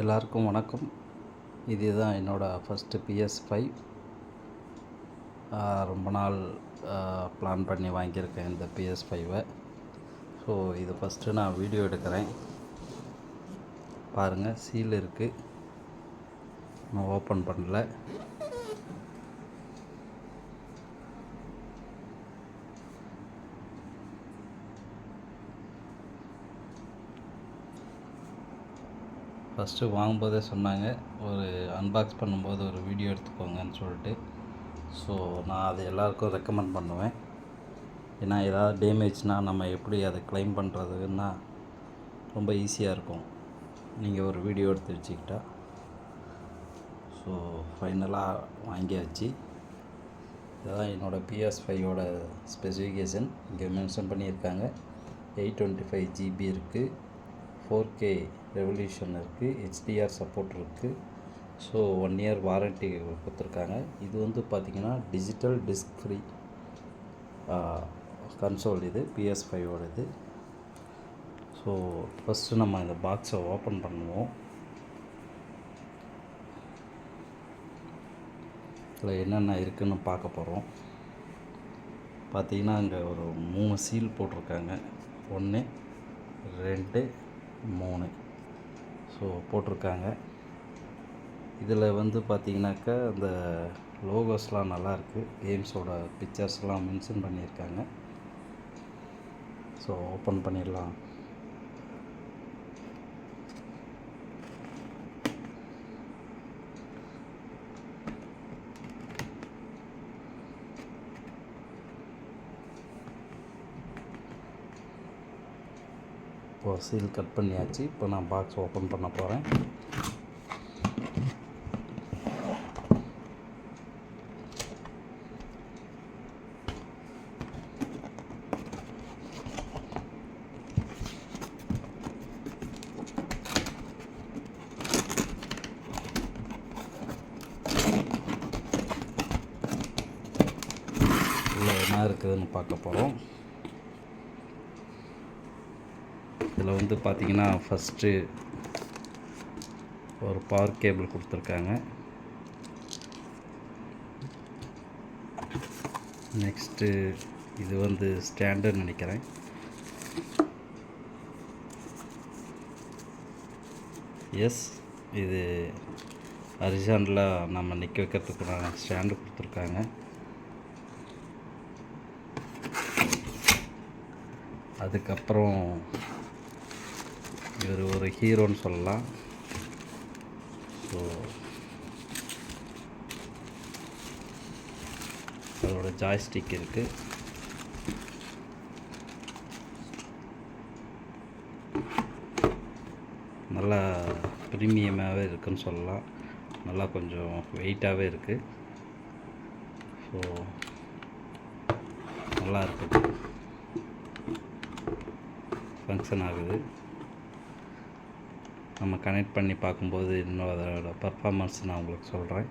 எல்லாருக்கும் வணக்கம். இதுதான் என்னோடய ஃபஸ்ட்டு PS5. ரொம்ப நாள் பிளான் பண்ணி வாங்கியிருக்கேன் இந்த PS5. ஸோ இது ஃபஸ்ட்டு நான் வீடியோ எடுக்கிறேன். பாருங்கள், சீல் இருக்குது, நான் ஓப்பன் பண்ணல. ஃபஸ்ட்டு வாங்கும்போதே சொன்னாங்க, ஒரு அன்பாக்ஸ் பண்ணும்போது ஒரு வீடியோ எடுத்துக்கோங்கன்னு சொல்லிட்டு. ஸோ நான் அதை எல்லாேருக்கும் ரெக்கமெண்ட் பண்ணுவேன். ஏன்னா ஏதாவது டேமேஜ்னால் நம்ம எப்படி அதை க்ளைம் பண்ணுறதுன்னா ரொம்ப ஈஸியாக இருக்கும், நீங்கள் ஒரு வீடியோ எடுத்து வச்சுக்கிட்டா. ஸோ ஃபைனலாக வாங்கியாச்சு. இதுதான் என்னோடய PS5யோட ஸ்பெசிஃபிகேஷன். இங்கே மென்ஷன் பண்ணியிருக்காங்க. 825 GB இருக்குது, 4K ரெவல்யூஷன் இருக்குது, HDR சப்போர்ட் இருக்குது. ஸோ 1 இயர் வாரண்ட்டி கொடுத்துருக்காங்க. இது வந்து பார்த்திங்கன்னா டிஜிட்டல் டிஸ்க் ஃப்ரீ கன்சோல். இது PS5ஓடது. ஸோ ஃபஸ்ட்டு நம்ம இந்த பாக்ஸை ஓப்பன் பண்ணுவோம். இதில் என்னென்ன இருக்குதுன்னு பார்க்க போகிறோம். பார்த்திங்கன்னா இங்கே ஒரு 3 சீல் போட்டிருக்காங்க. 1 2 3 ஸோ போட்டிருக்காங்க. இதில் வந்து பார்த்திங்கனாக்கா இந்த லோகோஸ்லாம் நல்லாயிருக்கு, கேம்ஸோட பிக்சர்ஸ்லாம் மென்ஷன் பண்ணியிருக்காங்க. ஸோ ஓப்பன் பண்ணிடலாம். இப்போ சீல் கட் பண்ணியாச்சு. இப்போ நான் பாக்ஸ் ஓப்பன் பண்ண போகிறேன். இதில் என்ன இருக்குதுன்னு பார்க்க போகிறோம். இதில் வந்து பார்த்திங்கன்னா ஃபஸ்ட்டு ஒரு பவர் கேபிள் கொடுத்துருக்காங்க. நெக்ஸ்ட்டு இது வந்து ஸ்டாண்டுன்னு நினைக்கிறேன். இது ஹரிசாண்டலாக நம்ம நிற்க வைக்கிறதுக்குறான ஸ்டாண்டு கொடுத்துருக்காங்க. அதுக்கப்புறம் இவர் ஒரு ஹீரோன்னு சொல்லலாம். ஸோ அதோட ஜாய்ஸ்டிக் இருக்குது. நல்லா ப்ரீமியமாகவே இருக்குதுன்னு சொல்லலாம். நல்லா கொஞ்சம் வெயிட்டாகவே இருக்குது. ஸோ நல்லா இருக்குது, ஃபங்க்ஷன் ஆகுது. நம்ம கனெக்ட் பண்ணி பார்க்கும்போது இன்னும் அதோட பர்ஃபார்மன்ஸ் நான் உங்களுக்கு சொல்கிறேன்.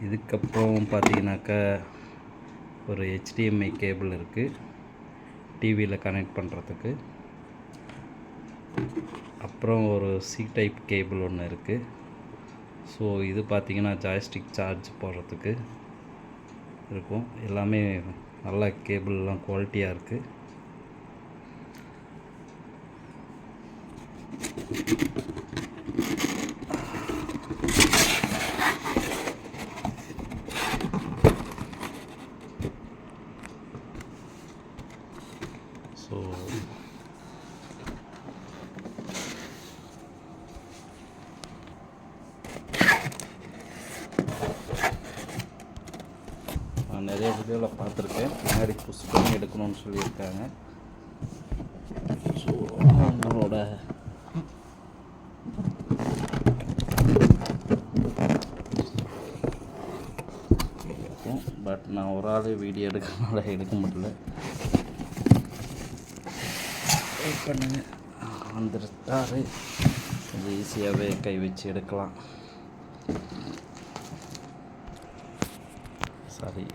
இதுக்கப்புறம் பார்த்தீங்கன்னாக்கா ஒரு HDMI கேபிள் இருக்குது, டிவியில் கனெக்ட் பண்ணுறதுக்கு. அப்புறம் ஒரு C டைப் கேபிள் ஒன்று இருக்குது. ஸோ இது பார்த்திங்கன்னா ஜாய்ஸ்டிக் சார்ஜ் போடுறதுக்கு இருக்கும். எல்லாமே நல்ல கேபிள்லாம் குவாலிட்டியாக இருக்குது. ஸோ நான் நிறைய வீடியோவில் பார்த்துருக்கேன், பின்னாடி புஷ் பண்ணி எடுக்கணும்னு சொல்லியிருக்காங்க. ஸோ நம்மளோட பட் நான் ஒரு ஆள் வீடியோ எடுக்கிறனால எடுக்க முடியல. பண்ணுங்க, வந்துட்டாரு. கொஞ்சம் ஈஸியாகவே கை வச்சு எடுக்கலாம். சாரி.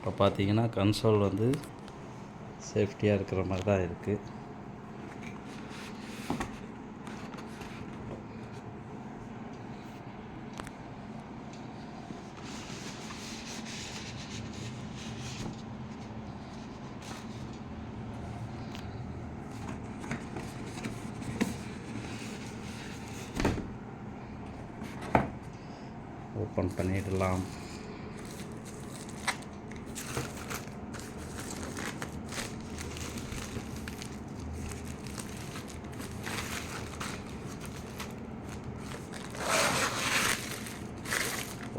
இப்போ பார்த்தீங்கன்னா கன்சோல் வந்து சேஃப்டியாக இருக்கிற மாதிரி தான் இருக்குது. ஓப்பன் பண்ணிடலாம்.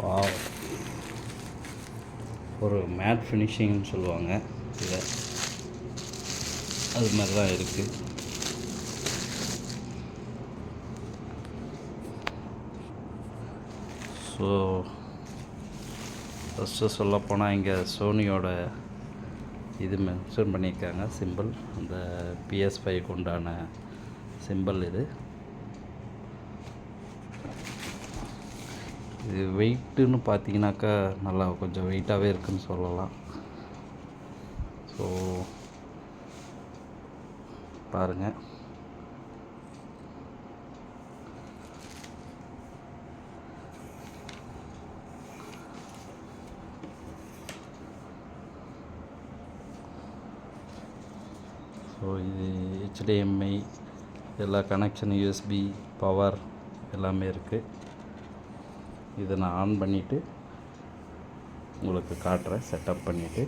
வாவ், ஒரு மேட் ஃபினிஷிங்னு சொல்லுவாங்க இதை, அது மாதிரி தான் இருக்குது. ஸோ ஃபஸ்ட்டு சொல்லப்போனால் இங்கே சோனியோட இது மென்ஷன் பண்ணியிருக்காங்க சிம்பிள், அந்த PS5க்கு உண்டான சிம்பிள் இது. இது வெயிட்டுன்னு பார்த்தீங்கன்னாக்கா நல்லா கொஞ்சம் வெயிட்டாகவே இருக்குதுன்னு சொல்லலாம். ஸோ பாருங்கள், ஸோ இது HDMI எல்லா கனெக்ஷன், USB, பவர் எல்லாமே இருக்குது. இதை நான் ஆன் பண்ணிவிட்டு உங்களுக்கு காட்டுறேன், செட்டப் பண்ணிவிட்டு.